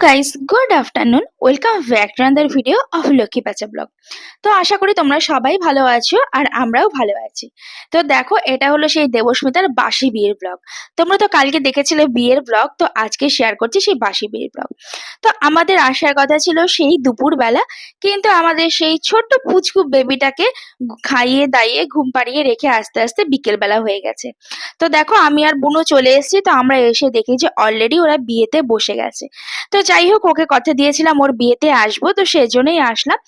Guys, good afternoon. Welcome back to another video of Lakshmi প্যাঁচা blog. তো আশা করি তোমরা সবাই ভালো আছো আর আমরাও ভালো আছি। তো দেখো, এটা হলো সেই দেবস্মিতার বাসি বিয়ের ব্লগ। তোমরা তো কালকে দেখেছিলে বিয়ের ব্লগ, তো আজকে শেয়ার করছি সেই বাসি বিয়ের ব্লগ। তো আমাদের আসার কথা ছিল সেই দুপুরবেলা, কিন্তু আমাদের সেই ছোট্ট পুচকু বেবিটাকে খাইয়ে দাইয়ে ঘুম পাড়িয়ে রেখে আস্তে আস্তে বিকেল বেলা হয়ে গেছে। তো দেখো, আমি আর বুনু চলে এসেছি। তো আমরা এসে দেখি যে অলরেডি ওরা বিয়েতে বসে গেছে। তো যাই হোক, ওকে কথা দিয়েছিলাম ওর বিয়েতে আসবো, তো সেজন্যই আসলাম।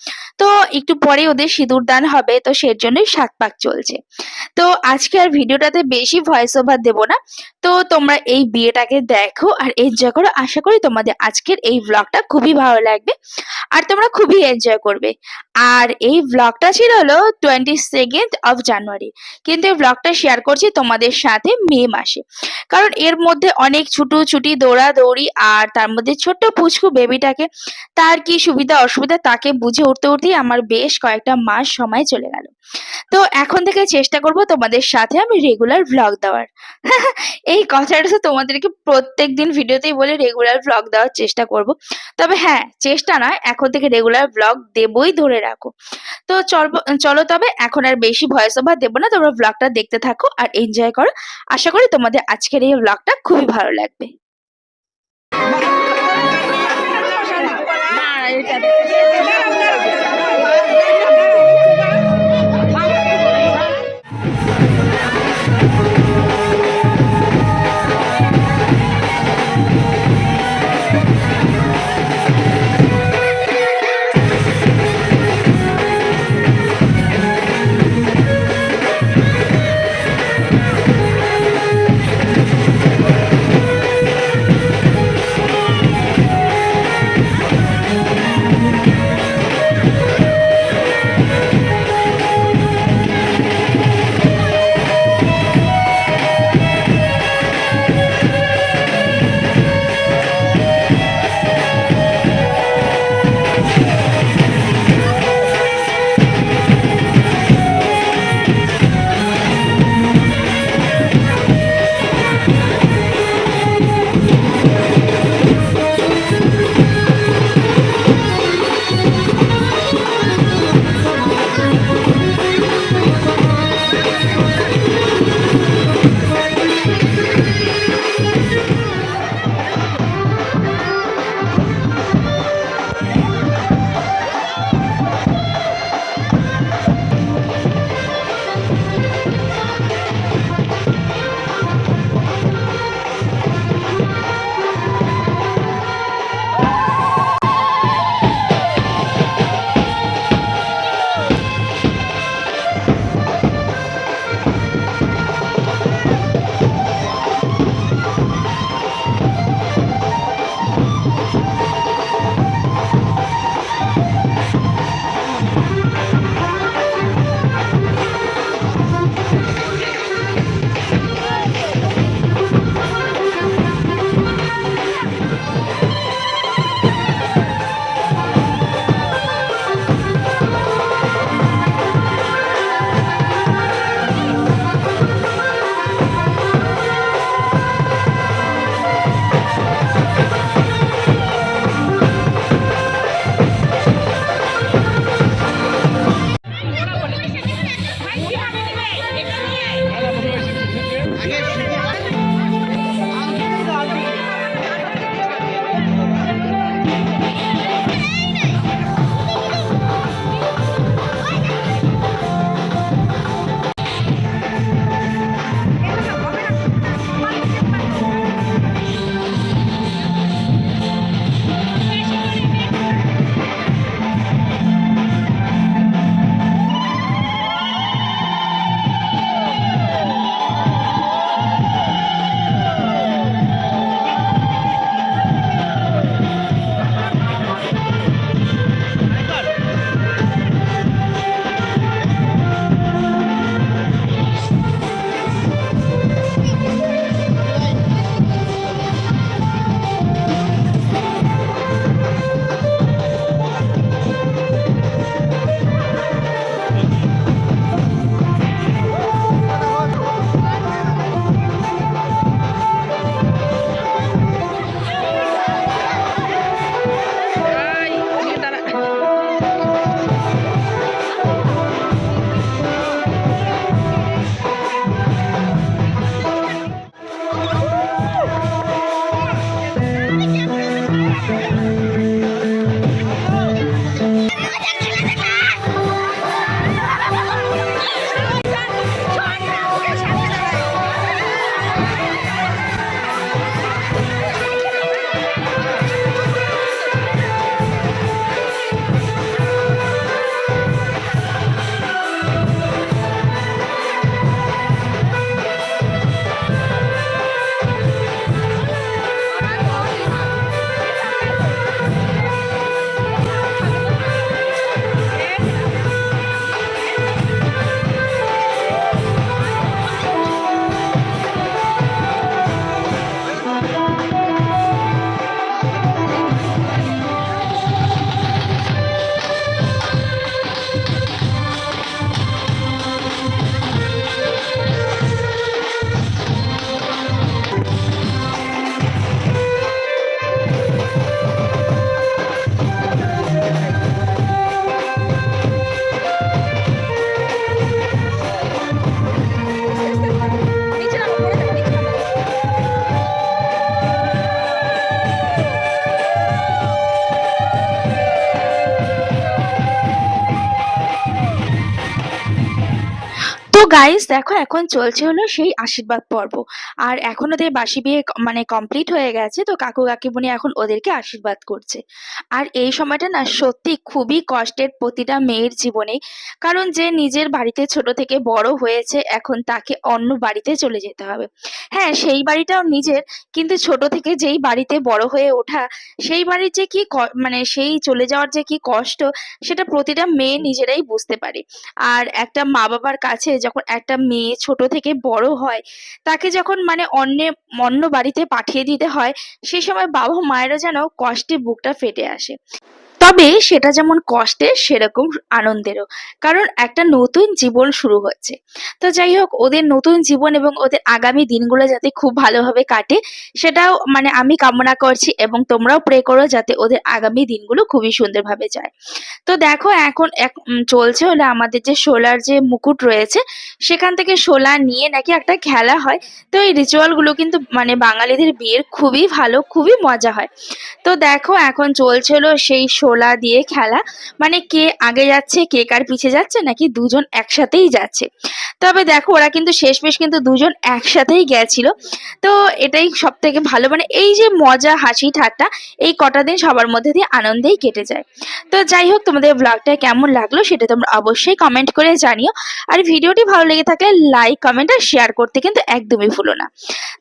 তো একটু পরে ওদের সিঁদুর দান হবে, তো সেজন্যই সাত পাক চলছে। তো আজকে আর ভিডিওটাতে বেশি ভয়েস ওভার দেবো না। তো তোমরা এই বিয়েটাকে দেখো আর এনজয় করো। আশা করি তোমাদের আজকের এই ব্লগটা খুবই ভালো লাগবে আর তোমরা খুবই এনজয় করবে। আর এই ব্লগটা ছিল হলো 22 জানুয়ারি, কিন্তু এই ব্লগটা শেয়ার করছি তোমাদের সাথে মে মাসে। কারণ এর মধ্যে অনেক ছুটোছুটি দৌড়াদৌড়ি, আর তার মধ্যে ছোট্ট পুচকু বেবিটাকে তার কি সুবিধা অসুবিধা তাকে বুঝে উঠতে উঠতেই আমার বেশ কয়েকটা মাস সময় চলে গেল। তো এখন থেকে চেষ্টা করব তোমাদের সাথে আমি রেগুলার ভ্লগ দেওয়ার। এই কথাটা তো তোমাদেরকে প্রত্যেকদিন ভিডিওতেই বলে রেগুলার ভ্লগ দেওয়ার চেষ্টা করব। তবে হ্যাঁ, চেষ্টা নয়, এখন থেকে রেগুলার ভ্লগ দেবই, ধরে রাখো। তো চলো তবে এখন আর বেশি ভয়েস ওভার দেবো না, তোমরা ভ্লগটা দেখতে থাকো আর এনজয় করো। আশা করি তোমাদের আজকের এই ভ্লগটা খুবই ভালো লাগবে। গাইস দেখো এখন চলছে হলো সেই আশীর্বাদ পর্ব। আর এখন ওদের বাসি বিয়ে মানে কমপ্লিট হয়ে গেছে, তো কাকু কাকিমুনি এখন ওদেরকে আশীর্বাদ করছে। আর এই সময়টা না সত্যি খুবই কষ্টের প্রতিটা মেয়ের জীবনে, কারণ যে নিজের বাড়িতে ছোট থেকে বড় হয়েছে এখন তাকে অন্য বাড়িতে চলে যেতে হবে। হ্যাঁ, সেই বাড়িটাও নিজের, কিন্তু ছোট থেকে যেই বাড়িতে বড় হয়ে ওঠা, সেই বাড়ির যে কি মানে সেই চলে যাওয়ার যে কি কষ্ট, সেটা প্রতিটা মেয়ে নিজেরাই বুঝতে পারে। আর একটা মা বাবার কাছে যখন একটা মেয়ে ছোট থেকে বড় হয়, তাকে যখন মানে অন্য বাড়িতে পাঠিয়ে দিতে হয়, সে সময় বাবা মায়েরও যেন কষ্টে বুকটা ফেটে আসে। তবে সেটা যেমন কষ্টের সেরকম আনন্দেরও, কারণ একটা নতুন জীবন শুরু হচ্ছে। তো যাই হোক, ওদের নতুন জীবন এবং ওদের আগামী দিনগুলো যাতে খুব ভালোভাবে কাটে, সেটাও মানে আমি কামনা করছি, এবং তোমরাও প্রে করো যাতে ওদের আগামী দিনগুলো খুবই সুন্দরভাবে যায়। তো দেখো এখন চলছে হলো আমাদের যে শোলার যে মুকুট রয়েছে, সেখান থেকে শোলা নিয়ে নাকি একটা খেলা হয়। তো এই রিচুয়াল গুলো কিন্তু মানে বাঙালিদের বিয়ের খুবই ভালো, খুবই মজা হয়। তো দেখো এখন চলছে হলো সেই শোলা দিয়ে খেলা, মানে কে আগে যাচ্ছে কে কার পিছে যাচ্ছে, নাকি দুজন একসাথেই যাচ্ছে। তবে দেখো ওরা কিন্তু শেষমেশ কিন্তু দুজন একসাথেই গেছিল। তো এটাই সব থেকে ভালো, মানে এই যে মজা হাসি ঠাট্টা, এই কটা দিন সবার মধ্যে দিয়ে আনন্দেই কেটে যায়। তো যাই হোক, তোমাদের ব্লগটা কেমন লাগলো সেটা তোমরা অবশ্যই কমেন্ট করে জানিও। আর ভিডিওটি ভালো লেগে থাকলে লাইক কমেন্ট আর শেয়ার করতে কিন্তু একদমই ভুলো না।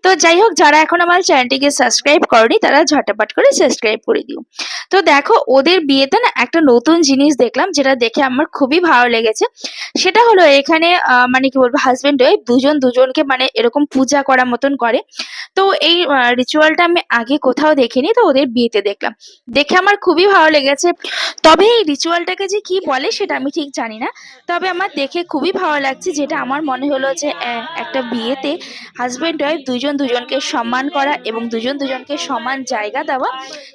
তো যাই হোক, যারা এখন আমার চ্যানেলটিকে সাবস্ক্রাইব করনি তারা ঝটাপট করে সাবস্ক্রাইব করে দিও। তো দেখো ওদের বিয়েতে না একটা নতুন জিনিস দেখলাম, যেটা দেখে আমার খুবই ভালো লেগেছে। সেটা হলো এখানে মানে কি বলবো, হাজবেন্ড ওয়াইফ দুজন দুজনকে মানে এরকম পূজা করার মতন করে। তো এই রিচুয়ালটা আমি আগে কোথাও দেখিনি, তো ওদের বিয়েতে দেখলাম, দেখে আমার খুবই ভালো লেগেছে। তবে এই রিচুয়ালটাকে যে কি বলে সেটা আমি ঠিক জানি না। তবে আমার দেখে খুবই ভালো লাগছে, যেটা আমার মনে হলো যে একটা বিয়েতে হাজবেন্ড ওয়াইফ দুজন দুজনকে সম্মান করা এবং দুজন দুজনকে সমান জায়গা দেওয়া,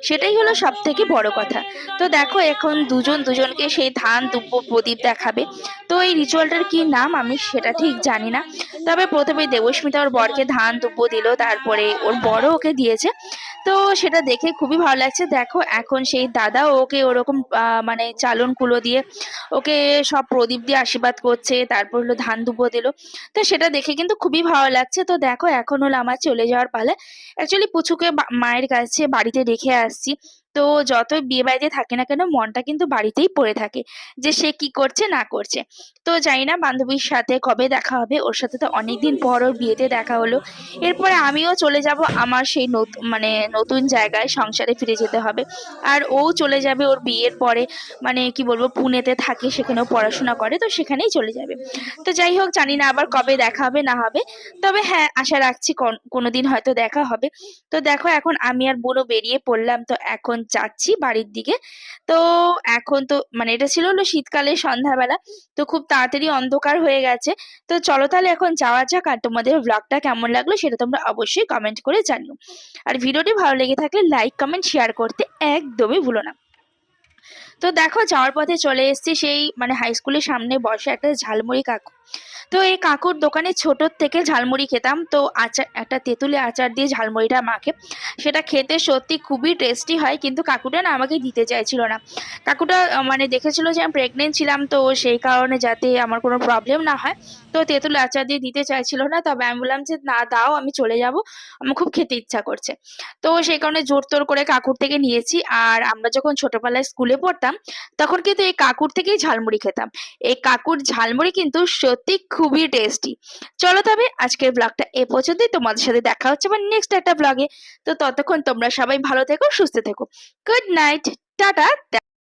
সেটাই হলো সব থেকে বড় কথা। তো দেখো এখন দুজন দুজনকে সেই ধান দুব্য প্রদীপ দেখাবে। তো এই রিচুয়ালটার কি নাম আমি সেটা ঠিক জানি না। তবে প্রথমে দেবস্মিতা ওর বরকে ধান দুব্য দিল, তারপরে ওর বড় ওকে দিয়েছে। তো সেটা দেখে খুবই ভালো লাগছে। দেখো এখন সেই দাদা ওকে ওরকম মানে চালন কুলো দিয়ে ওকে সব প্রদীপ দিয়ে আশীর্বাদ করছে, তারপর হলো ধান দুব্ব দিল। তো সেটা দেখে কিন্তু খুবই ভালো লাগছে। তো দেখো এখন হলো আমার চলে যাওয়ার পালা। অ্যাকচুয়ালি পুচুকে মায়ের কাছে বাড়িতে রেখে আসছি। তো যতই বিয়ে বাড়িতে থাকে না কেন, মনটা কিন্তু বাড়িতেই পড়ে থাকে, যে সে কি করছে না করছে। তো জানি না বান্ধবীর সাথে কবে দেখা হবে, ওর সাথে তো অনেকদিন পর ওর বিয়েতে দেখা হলো। এরপরে আমিও চলে যাব আমার সেই নতুন মানে নতুন জায়গায়, সংসারে ফিরে যেতে হবে। আর ও চলে যাবে ওর বিয়ের পরে, মানে কি বলবো, পুনেতে থাকে, সেখানেও পড়াশোনা করে, তো সেখানেই চলে যাবে। তো যাই হোক, জানি না আবার কবে দেখা হবে না হবে। তবে হ্যাঁ, আশা রাখছি কোনোদিন হয়তো দেখা হবে। তো দেখো এখন আমি আর বোনও বেরিয়ে পড়লাম, তো এখন যাচ্ছি বাড়ির দিকে। তো এখন তো মানে এটা ছিল হলো শীতকালের সন্ধ্যাবেলা, তো খুব তাড়াতাড়ি অন্ধকার হয়ে গেছে। তো চলো তাহলে এখন যাওয়া যাক, আর তোমাদের ব্লগটা কেমন লাগলো সেটা তোমরা অবশ্যই কমেন্ট করে জানিও। আর ভিডিওটি ভালো লেগে থাকলে লাইক কমেন্ট শেয়ার করতে একদমই ভুলো না। তো দেখো যাওয়ার পথে চলে এসেছি সেই মানে হাই স্কুলের সামনে বসে একটা ঝালমুড়ি কাকু। তো এই কাকুর দোকানে ছোটোর থেকে ঝালমুড়ি খেতাম, তো আচার একটা তেঁতুলে আচার দিয়ে ঝালমুড়িটা মাখে, সেটা খেতে সত্যি খুবই টেস্টি হয়। কিন্তু কাকুটা না আমাকে দিতে চাইছিল না। কাকুটা মানে দেখেছিল যে আমি প্রেগনেন্ট ছিলাম, তো সেই কারণে যাতে আমার কোনো প্রবলেম না হয়, তো তেঁতুল আচার দিয়ে দিতে চাইছিল না। তবে আমি বললাম যে না দাও, আমি চলে যাব, আমার খুব খেতে ইচ্ছা করছে। তো সেই কারণে জোর তোর করে কাকুর থেকে নিয়েছি। আর আমরা যখন ছোটবেলায় স্কুলে পড়তাম, তখন কিন্তু এই কাকুর থেকেই ঝালমুড়ি খেতাম। এই কাকুর ঝালমুড়ি কিন্তু সত্যি খুবই টেস্টি। চলো তবে আজকের ব্লগটা এ পর্যন্তই, তোমাদের সাথে দেখা হচ্ছে আবার নেক্সট একটা ব্লগে। তো ততক্ষণ তোমরা সবাই ভালো থেকো, সুস্থ থেকো। Good night, tata.